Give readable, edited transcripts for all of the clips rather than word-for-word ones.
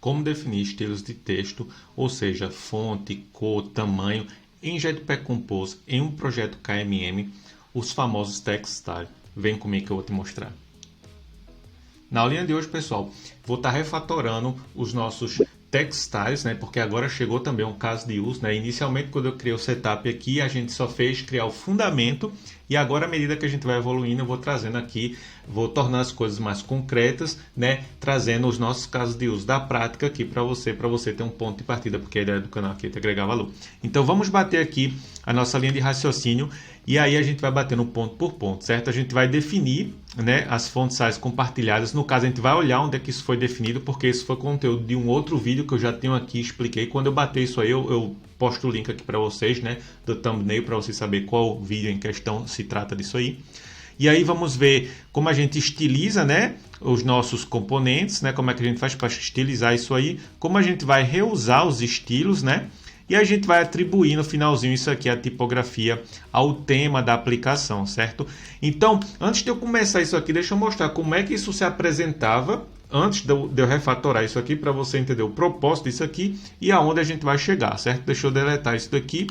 como definir estilos de texto, ou seja, fonte, cor, tamanho, em Jetpack Compose, em um projeto KMM, os famosos text style. Vem comigo que eu vou te mostrar. Na aulinha de hoje, pessoal, vou estar refatorando os nossos text styles, né? Porque agora chegou também um caso de uso, né? Inicialmente, quando eu criei o setup aqui, a gente só fez criar o fundamento e agora, à medida que a gente vai evoluindo, eu vou trazendo aqui, vou tornando as coisas mais concretas, né? Trazendo os nossos casos de uso da prática aqui para você ter um ponto de partida, porque a ideia do canal aqui é te agregar valor. Então, vamos bater aqui a nossa linha de raciocínio e aí a gente vai batendo ponto por ponto, certo? A gente vai definir, né, as font size compartilhadas. No caso, a gente vai olhar onde é que isso foi definido, porque isso foi conteúdo de um outro vídeo que eu já tenho aqui, expliquei. Quando eu bater isso aí, eu posto o link aqui para vocês, né, do thumbnail, para vocês saberem qual vídeo em questão se trata disso aí. E aí vamos ver como a gente estiliza, né, os nossos componentes, né, como é que a gente faz para estilizar isso aí, como a gente vai reusar os estilos, né, e a gente vai atribuir no finalzinho isso aqui, a tipografia, ao tema da aplicação, certo? Então, antes de eu começar isso aqui, deixa eu mostrar como é que isso se apresentava antes de eu refatorar isso aqui, para você entender o propósito disso aqui e aonde a gente vai chegar, certo? Deixa eu deletar isso daqui,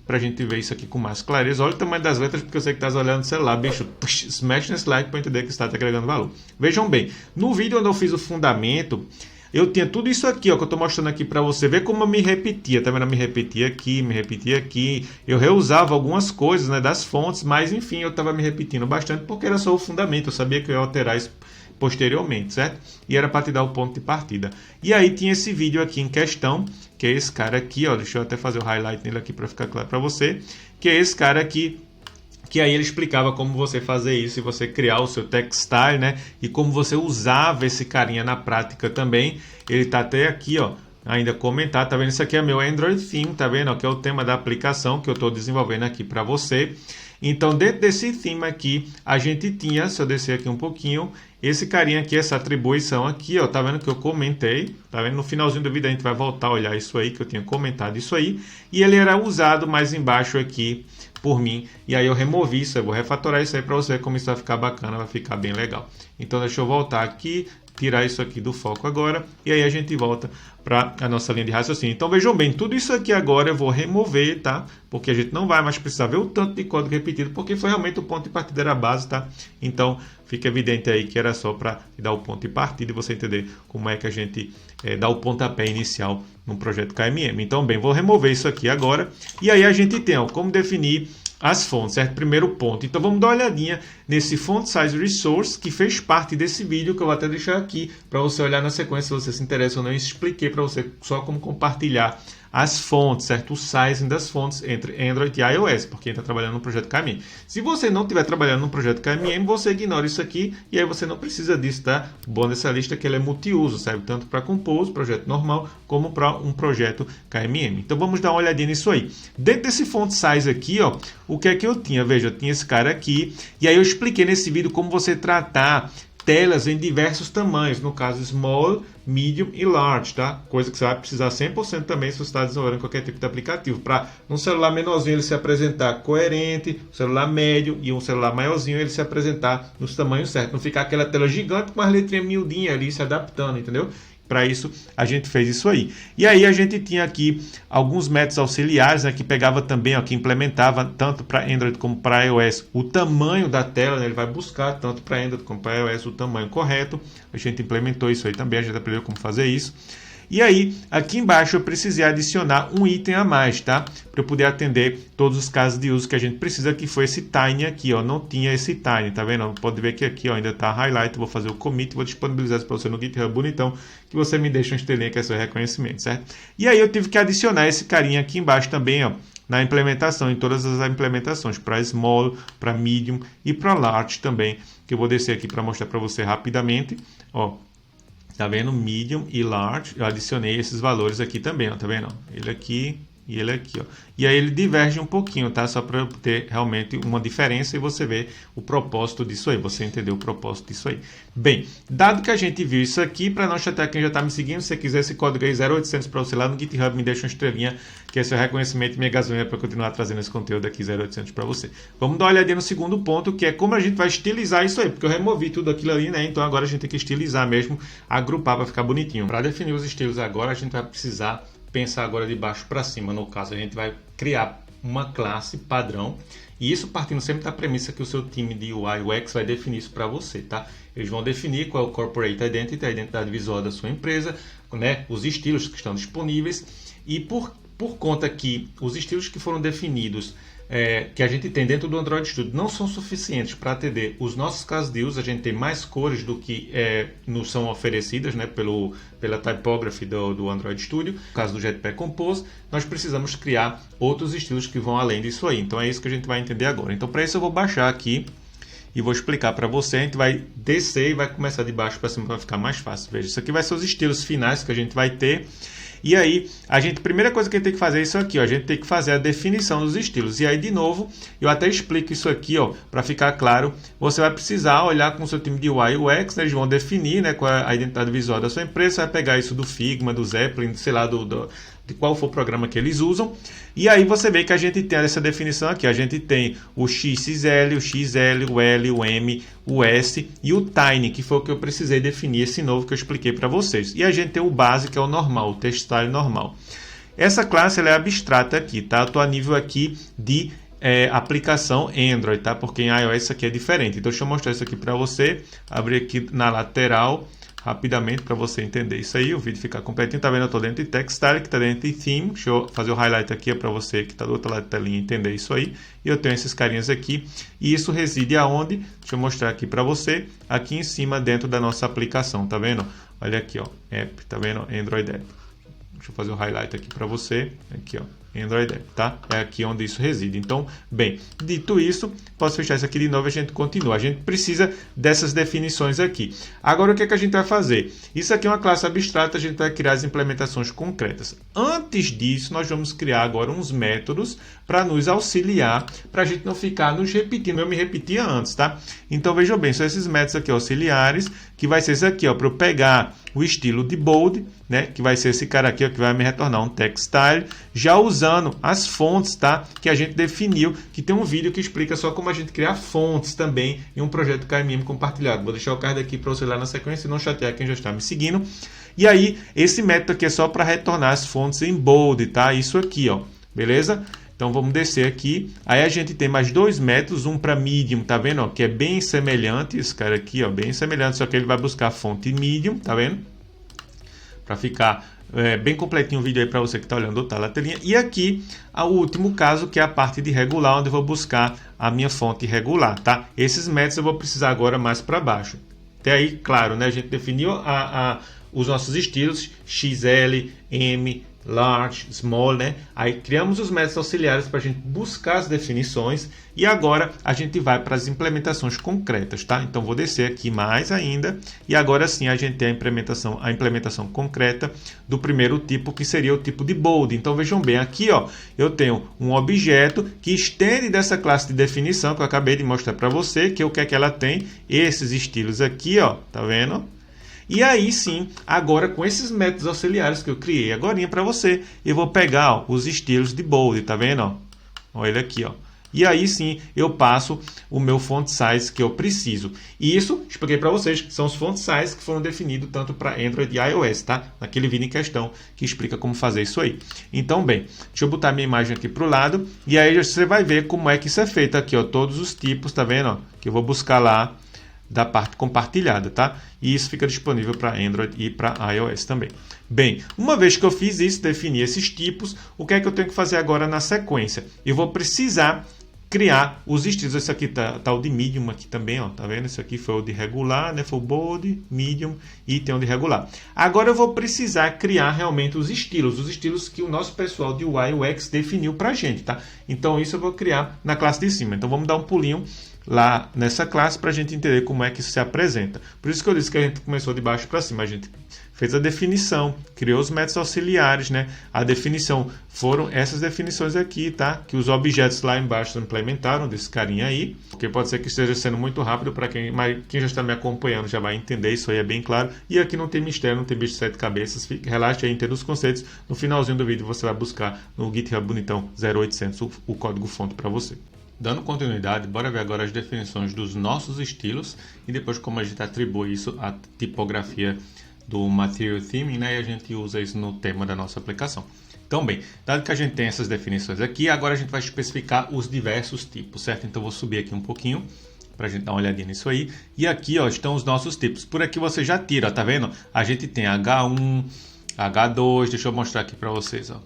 para a gente ver isso aqui com mais clareza. Olha o tamanho das letras, porque eu sei que está olhando no celular, bicho. Smash nesse like para entender que está te agregando valor. Vejam bem, no vídeo onde eu fiz o fundamento, eu tinha tudo isso aqui, ó, que eu estou mostrando aqui para você ver como eu me repetia, tá vendo? Eu me repetia aqui, eu reusava algumas coisas, né, das fontes, mas enfim, eu estava me repetindo bastante porque era só o fundamento, eu sabia que eu ia alterar isso posteriormente, certo? E era para te dar o ponto de partida. E aí tinha esse vídeo aqui em questão, que é esse cara aqui, ó, deixa eu até fazer o highlight nele aqui para ficar claro para você, que é esse cara aqui, que aí ele explicava como você fazer isso e você criar o seu text style, né? E como você usava esse carinha na prática também. Ele tá até aqui, ó, ainda comentar, tá vendo? Isso aqui é meu Android Theme, tá vendo? Que é o tema da aplicação que eu estou desenvolvendo aqui para você. Então, dentro desse theme aqui, a gente tinha, se eu descer aqui um pouquinho, esse carinha aqui, essa atribuição aqui, ó, tá vendo que eu comentei, tá vendo? No finalzinho do vídeo a gente vai voltar a olhar isso aí, que eu tinha comentado isso aí, e ele era usado mais embaixo aqui por mim, e aí eu removi isso, eu vou refatorar isso aí para você ver como isso vai ficar bacana, vai ficar bem legal. Então, deixa eu voltar aqui, tirar isso aqui do foco agora, e aí a gente volta para a nossa linha de raciocínio. Então vejam bem, tudo isso aqui agora eu vou remover, tá? Porque a gente não vai mais precisar ver o tanto de código repetido, porque foi realmente o ponto de partida era a base, tá? Então fica evidente aí que era só para dar o ponto de partida e você entender como é que a gente dá o pontapé inicial no projeto KMM. Então bem, vou remover isso aqui agora, e aí a gente tem, ó, como definir as fontes, certo? Primeiro ponto. Então vamos dar uma olhadinha nesse Font Size Resource que fez parte desse vídeo que eu vou até deixar aqui para você olhar na sequência se você se interessa ou não. Eu expliquei para você só como compartilhar as fontes, certo? O sizing das fontes entre Android e iOS, porque está trabalhando no projeto KMM. Se você não estiver trabalhando no projeto KMM, você ignora isso aqui e aí você não precisa disso, tá? O bom dessa lista é que ela é multiuso, serve tanto para Compose, projeto normal, como para um projeto KMM. Então vamos dar uma olhadinha nisso aí. Dentro desse font size aqui, ó, o que é que eu tinha? Veja, eu tinha esse cara aqui, e aí eu expliquei nesse vídeo como você tratar telas em diversos tamanhos, no caso small, medium e large, tá? Coisa que você vai precisar 100% também se você está desenvolvendo qualquer tipo de aplicativo. Para um celular menorzinho ele se apresentar coerente, um celular médio e um celular maiorzinho ele se apresentar nos tamanhos certos. Não ficar aquela tela gigante com as letrinhas miudinhas ali se adaptando, entendeu? Para isso, a gente fez isso aí. E aí a gente tinha aqui alguns métodos auxiliares, né, que pegava também, ó, que implementava tanto para Android como para iOS o tamanho da tela, né, ele vai buscar tanto para Android como para iOS o tamanho correto. A gente implementou isso aí também, a gente aprendeu como fazer isso. E aí, aqui embaixo eu precisei adicionar um item a mais, tá? Para eu poder atender todos os casos de uso que a gente precisa, que foi esse tiny aqui, ó. Não tinha esse tiny, tá vendo? Pode ver que aqui, ó, ainda tá highlight. Eu vou fazer o commit, vou disponibilizar isso para você no GitHub bonitão, que você me deixa uma estrelinha que é seu reconhecimento, certo? E aí eu tive que adicionar esse carinha aqui embaixo também, ó, na implementação, em todas as implementações, para small, para medium e para large também, que eu vou descer aqui para mostrar para você rapidamente, ó. Tá vendo? Medium e large. Eu adicionei esses valores aqui também, ó. Tá vendo? Ele aqui e ele aqui, ó. E aí ele diverge um pouquinho, tá? Só para ter realmente uma diferença e você ver o propósito disso aí, você entender o propósito disso aí. Bem, dado que a gente viu isso aqui, para não chatear quem já está me seguindo, se você quiser esse código aí 0800 para você lá no GitHub, me deixa uma estrelinha, que é seu reconhecimento e minha gasolina para continuar trazendo esse conteúdo aqui 0800 para você. Vamos dar uma olhadinha no segundo ponto, que é como a gente vai estilizar isso aí, porque eu removi tudo aquilo ali, né? Então agora a gente tem que estilizar mesmo, agrupar para ficar bonitinho. Para definir os estilos agora, a gente vai precisar pensar agora de baixo para cima. No caso, a gente vai criar uma classe padrão, e isso partindo sempre da premissa que o seu time de UI UX vai definir isso para você, tá? Eles vão definir qual é o Corporate Identity, a identidade visual da sua empresa, né? Os estilos que estão disponíveis, e por conta que os estilos que foram definidos, que a gente tem dentro do Android Studio, não são suficientes para atender os nossos casos de uso. A gente tem mais cores do que nos são oferecidas, né, pela typography do Android Studio. No caso do Jetpack Compose, nós precisamos criar outros estilos que vão além disso aí. Então é isso que a gente vai entender agora. Então para isso eu vou baixar aqui e vou explicar para você. A gente vai descer e vai começar de baixo para cima para ficar mais fácil. Veja, isso aqui vai ser os estilos finais que a gente vai ter. E aí, primeira coisa que a gente tem que fazer é isso aqui, ó, a gente tem que fazer a definição dos estilos. E aí, de novo, eu até explico isso aqui, ó, para ficar claro. Você vai precisar olhar com o seu time de UI e UX, né, eles vão definir, né, qual é a identidade visual da sua empresa. Você vai pegar isso do Figma, do Zeppelin, sei lá, de qual for o programa que eles usam. E aí você vê que a gente tem essa definição aqui. A gente tem o XXL, o XL, o L, o M, o S e o Tiny, que foi o que eu precisei definir, esse novo que eu expliquei para vocês. E a gente tem o base, que é o normal, o textile normal. Essa classe ela é abstrata aqui, tá? Eu estou a nível aqui de aplicação Android, tá? Porque em iOS isso aqui é diferente. Então deixa eu mostrar isso aqui para você. Abrir aqui na lateral rapidamente para você entender isso aí, o vídeo ficar completinho. Tá vendo? Eu estou dentro de Textile, que está dentro de Theme. Deixa eu fazer o highlight aqui para você que está do outro lado da telinha entender isso aí. E eu tenho esses carinhas aqui. E isso reside aonde? Deixa eu mostrar aqui para você. Aqui em cima, dentro da nossa aplicação. Tá vendo? Olha aqui, ó. App, tá vendo? Android App. Deixa eu fazer o highlight aqui para você. Aqui, ó. Android App, tá? É aqui onde isso reside. Então, bem, dito isso, posso fechar isso aqui de novo e a gente continua. A gente precisa dessas definições aqui. Agora, o que é que a gente vai fazer? Isso aqui é uma classe abstrata, a gente vai criar as implementações concretas. Antes disso, nós vamos criar agora uns métodos para nos auxiliar, para a gente não ficar nos repetindo. Eu me repetia antes, tá? Então, vejam bem, são esses métodos aqui auxiliares, que vai ser esse aqui, ó, para eu pegar o estilo de bold, né, que vai ser esse cara aqui, ó, que vai me retornar um textile, já usando as fontes, tá, que a gente definiu, que tem um vídeo que explica só como a gente criar fontes também em um projeto KMM compartilhado. Vou deixar o card aqui para você lá na sequência e não chatear quem já está me seguindo. E aí, esse método aqui é só para retornar as fontes em bold, tá, isso aqui, ó, beleza? Então vamos descer aqui. Aí a gente tem mais dois métodos, um para medium, tá vendo? Ó, que é bem semelhante, esse cara aqui, ó, bem semelhante, só que ele vai buscar a fonte medium, tá vendo? Para ficar bem completinho o vídeo aí para você que está olhando outra telinha. E aqui o último caso, que é a parte de regular, onde eu vou buscar a minha fonte regular, tá? Esses métodos eu vou precisar agora mais para baixo. Até aí, claro, né? A gente definiu os nossos estilos XL, M, large, small, né? Aí criamos os métodos auxiliares para a gente buscar as definições e agora a gente vai para as implementações concretas, tá? Então vou descer aqui mais ainda e agora sim a gente tem a implementação concreta do primeiro tipo, que seria o tipo de bold. Então vejam bem, aqui ó, eu tenho um objeto que estende dessa classe de definição que eu acabei de mostrar para você, que o que é que ela tem? Esses estilos aqui, ó, tá vendo? E aí sim, agora com esses métodos auxiliares que eu criei agora para você, eu vou pegar ó, os estilos de bold, tá vendo? Ó? Olha ele aqui, ó. E aí sim, eu passo o meu font size que eu preciso. E isso, expliquei para vocês, são os font size que foram definidos tanto para Android e iOS, tá? Naquele vídeo em questão que explica como fazer isso aí. Então, bem, deixa eu botar minha imagem aqui para o lado. E aí você vai ver como é que isso é feito aqui, ó. Todos os tipos, tá vendo? Ó? Que eu vou buscar lá da parte compartilhada, tá? E isso fica disponível para Android e para iOS também. Bem, uma vez que eu fiz isso, defini esses tipos, o que é que eu tenho que fazer agora na sequência? Eu vou precisar criar os estilos. Esse aqui tá o de medium aqui também, ó, tá vendo? Esse aqui foi o de regular, né? Foi o bold, medium e tem o de regular. Agora eu vou precisar criar realmente os estilos que o nosso pessoal de UI UX definiu pra gente, tá? Então isso eu vou criar na classe de cima. Então vamos dar um pulinho lá nessa classe para a gente entender como é que isso se apresenta. Por isso que eu disse que a gente começou de baixo para cima. A gente fez a definição, criou os métodos auxiliares, né? A definição foram essas definições aqui, tá? Que os objetos lá embaixo implementaram desse carinha aí, porque pode ser que esteja sendo muito rápido para quem, mas quem já está me acompanhando já vai entender, isso aí é bem claro. E aqui não tem mistério, não tem bicho de 7 cabeças, relaxe aí, entenda os conceitos. No finalzinho do vídeo você vai buscar no GitHub bonitão 0800 o código-fonte para você. Dando continuidade, bora ver agora as definições dos nossos estilos e depois como a gente atribui isso à tipografia do Material Theming, né? E a gente usa isso no tema da nossa aplicação. Então, bem, dado que a gente tem essas definições aqui, agora a gente vai especificar os diversos tipos, certo? Então, eu vou subir aqui um pouquinho para a gente dar uma olhadinha nisso aí. E aqui, ó, estão os nossos tipos. Por aqui você já tira, ó, tá vendo? A gente tem H1, H2, deixa eu mostrar aqui para vocês, ó.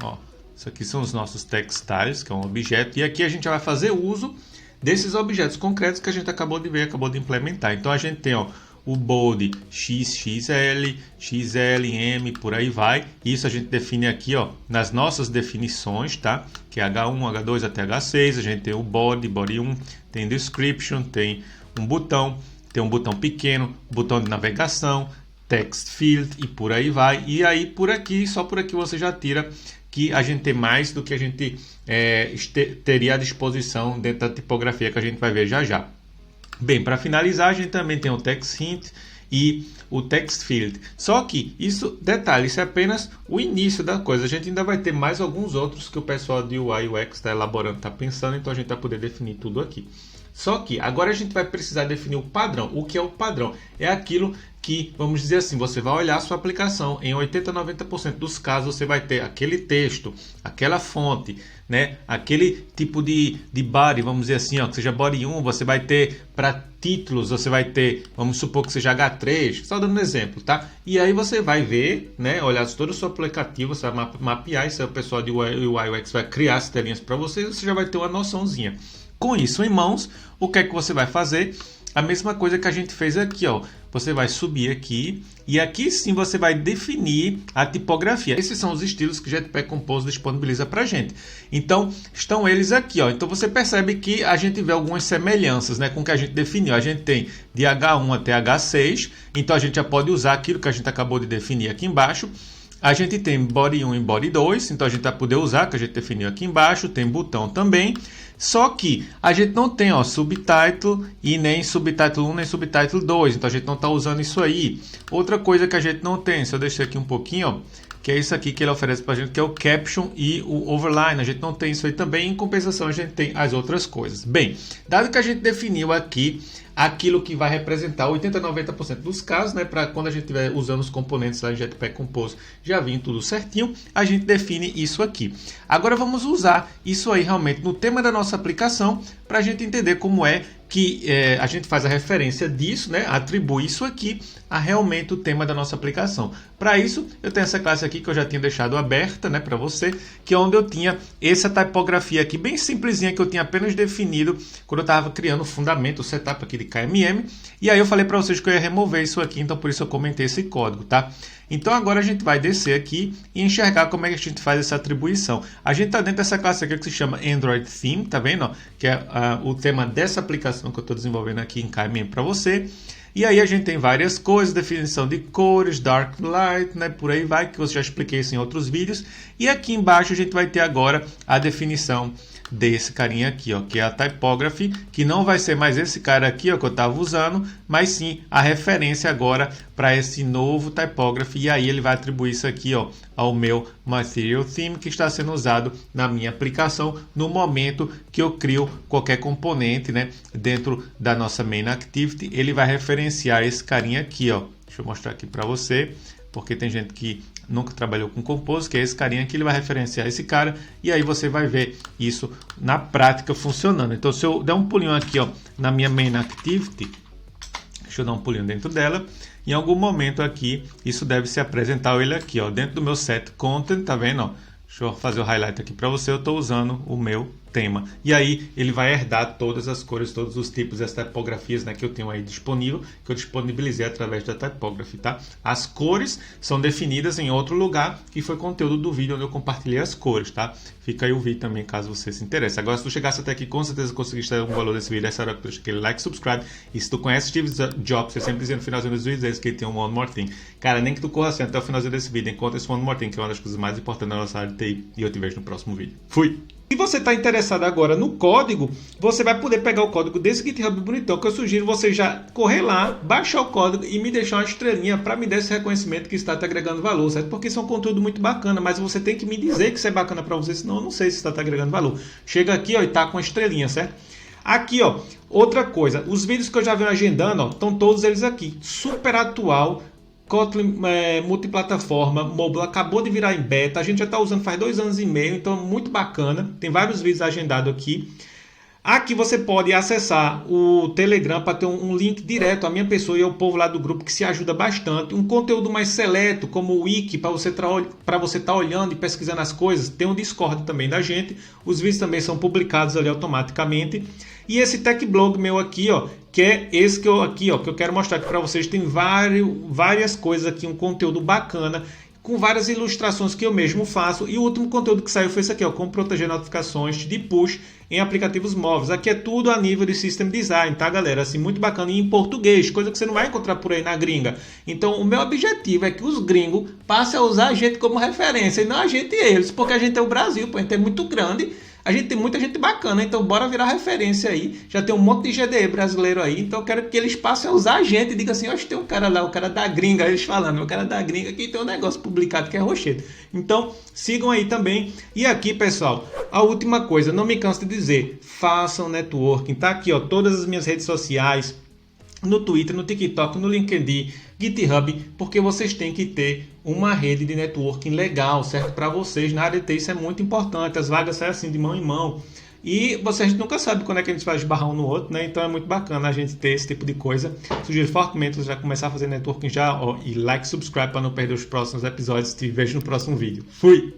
Ó. Isso aqui são os nossos textiles, que é um objeto. E aqui a gente vai fazer uso desses objetos concretos que a gente acabou de ver, acabou de implementar. Então a gente tem, ó, o bold XXL, XLM, por aí vai. Isso a gente define aqui, ó, nas nossas definições, tá? Que é H1, H2 até H6. A gente tem o body, body 1, tem description, tem um botão pequeno, botão de navegação, text field e por aí vai. E aí por aqui, só por aqui você já tira que a gente tem mais do que a gente teria à disposição dentro da tipografia que a gente vai ver já já. Bem, para finalizar, a gente também tem o text hint e o text field. Só que isso, detalhe, isso é apenas o início da coisa. A gente ainda vai ter mais alguns outros que o pessoal de UI e UX está elaborando, está pensando, então a gente vai poder definir tudo aqui. Só que agora a gente vai precisar definir o padrão. O que é o padrão? É aquilo que, vamos dizer assim, você vai olhar a sua aplicação, em 80 a 90% dos casos você vai ter aquele texto, aquela fonte, né? Aquele tipo de body, vamos dizer assim, ó, que seja body 1, você vai ter para títulos, você vai ter, vamos supor que seja H3, só dando um exemplo, tá? E aí você vai ver, né, olhar todo o seu aplicativo, você vai mapear, isso aí o pessoal de UI UX vai criar as telinhas para você, você já vai ter uma noçãozinha. Com isso em mãos, o que é que você vai fazer? A mesma coisa que a gente fez aqui, ó. Você vai subir aqui e aqui sim você vai definir a tipografia. Esses são os estilos que o Jetpack Compose disponibiliza para a gente. Então, estão eles aqui, ó. Então você percebe que a gente vê algumas semelhanças, né, com o que a gente definiu. A gente tem de H1 até H6, então a gente já pode usar aquilo que a gente acabou de definir aqui embaixo. A gente tem body 1 e body 2, então a gente vai poder usar, que a gente definiu aqui embaixo, tem botão também. Só que a gente não tem, ó, subtitle e nem subtitle 1 nem subtitle 2, então a gente não está usando isso aí. Outra coisa que a gente não tem, se eu deixar aqui um pouquinho, ó, que é isso aqui que ele oferece para a gente, que é o caption e o overline. A gente não tem isso aí também, em compensação a gente tem as outras coisas. Bem, dado que a gente definiu aqui aquilo que vai representar 80 a 90% dos casos, né, para quando a gente estiver usando os componentes da Jetpack Compose já vir tudo certinho, a gente define isso aqui. Agora vamos usar isso aí realmente no tema da nossa aplicação para a gente entender como é que a gente faz a referência disso, né, atribui isso aqui a realmente o tema da nossa aplicação. Para isso, eu tenho essa classe aqui que eu já tinha deixado aberta, né, para você, que é onde eu tinha essa tipografia aqui, bem simplesinha, que eu tinha apenas definido quando eu estava criando o fundamento, o setup aqui de KMM, e aí eu falei para vocês que eu ia remover isso aqui, então por isso eu comentei esse código, tá? Então agora a gente vai descer aqui e enxergar como é que a gente faz essa atribuição. A gente está dentro dessa classe aqui que se chama Android Theme, tá vendo? Ó? Que é o tema dessa aplicação que eu estou desenvolvendo aqui em KMM para você. E aí a gente tem várias coisas, definição de cores, dark light, né, por aí vai, que eu já expliquei isso em outros vídeos. E aqui embaixo a gente vai ter agora a definição desse carinha aqui, ó, que é a typography, que não vai ser mais esse cara aqui, ó, que eu estava usando, mas sim a referência agora para esse novo typography, e aí ele vai atribuir isso aqui, ó, ao meu Material Theme, que está sendo usado na minha aplicação no momento que eu crio qualquer componente, né, dentro da nossa Main Activity. Ele vai referenciar esse carinha aqui, ó. Deixa eu mostrar aqui para você, porque tem gente que nunca trabalhou com Compose, que é esse carinha aqui, ele vai referenciar esse cara, e aí você vai ver isso na prática funcionando. Então, se eu der um pulinho aqui, ó, na minha Main Activity, deixa eu dar um pulinho dentro dela, em algum momento aqui, isso deve se apresentar ele aqui, ó, dentro do meu set content, tá vendo? Ó? Deixa eu fazer o highlight aqui para você, eu estou usando o meu tema. E aí ele vai herdar todas as cores, todos os tipos, as tipografias, né, que eu tenho aí disponível, que eu disponibilizei através da Typography, tá? As cores são definidas em outro lugar, que foi conteúdo do vídeo onde eu compartilhei as cores, tá? Fica aí o vídeo também, caso você se interesse. Agora, se tu chegasse até aqui, com certeza conseguiste ter algum valor desse vídeo. Essa hora que tu deixa aquele like, subscribe. E se tu conhece Steve Jobs, eu sempre dizia no finalzinho dos vídeos que ele tem um One More Thing. Cara, nem que tu corra assim até o finalzinho desse vídeo, encontra esse One More Thing, que é uma das coisas mais importantes da nossa área de TI. E eu te vejo no próximo vídeo. Fui! Se você está interessado agora no código, você vai poder pegar o código desse GitHub bonitão, que eu sugiro você já correr lá, baixar o código e me deixar uma estrelinha para me dar esse reconhecimento que está te agregando valor, certo? Porque isso é um conteúdo muito bacana, mas você tem que me dizer que isso é bacana para você, senão eu não sei se está te agregando valor. Chega aqui, ó, e tá com a estrelinha, certo? Aqui, ó, outra coisa, os vídeos que eu já venho agendando, ó, estão todos eles aqui, super atual. Kotlin multiplataforma, mobile, acabou de virar em beta, a gente já está usando faz 2 anos e meio, então muito bacana, tem vários vídeos agendados aqui. Aqui você pode acessar o Telegram para ter um link direto à minha pessoa e ao povo lá do grupo, que se ajuda bastante. Um conteúdo mais seleto, como o Wiki, para você estar olhando e pesquisando as coisas. Tem um Discord também da gente. Os vídeos também são publicados ali automaticamente. E esse tech blog meu aqui, ó, que é esse que eu quero mostrar aqui para vocês. Tem várias coisas aqui, um conteúdo bacana, com várias ilustrações que eu mesmo faço. E o último conteúdo que saiu foi esse aqui, ó, como proteger notificações de push em aplicativos móveis. Aqui é tudo a nível de System Design, tá, galera? Assim, muito bacana e em português, coisa que você não vai encontrar por aí na gringa. Então, o meu objetivo é que os gringos passem a usar a gente como referência e não a gente eles, porque a gente é o Brasil, pô, a gente é muito grande. A gente tem muita gente bacana, então bora virar referência aí. Já tem um monte de GDE brasileiro aí, então eu quero que eles passem a usar a gente e digam assim, hoje tem um cara lá, o cara da gringa, eles falando, o cara da gringa que tem um negócio publicado que é rochedo. Então, sigam aí também. E aqui, pessoal, a última coisa, não me canso de dizer, façam networking, tá aqui, ó, todas as minhas redes sociais, no Twitter, no TikTok, no LinkedIn, GitHub, porque vocês têm que ter uma rede de networking legal, certo? Para vocês, na área de TI, isso é muito importante, as vagas saem assim de mão em mão, e vocês nunca sabem quando é que a gente vai esbarrar um no outro, né? Então é muito bacana a gente ter esse tipo de coisa. Sugiro fortemente você já começar a fazer networking já, ó, e like, subscribe para não perder os próximos episódios. Te vejo no próximo vídeo. Fui!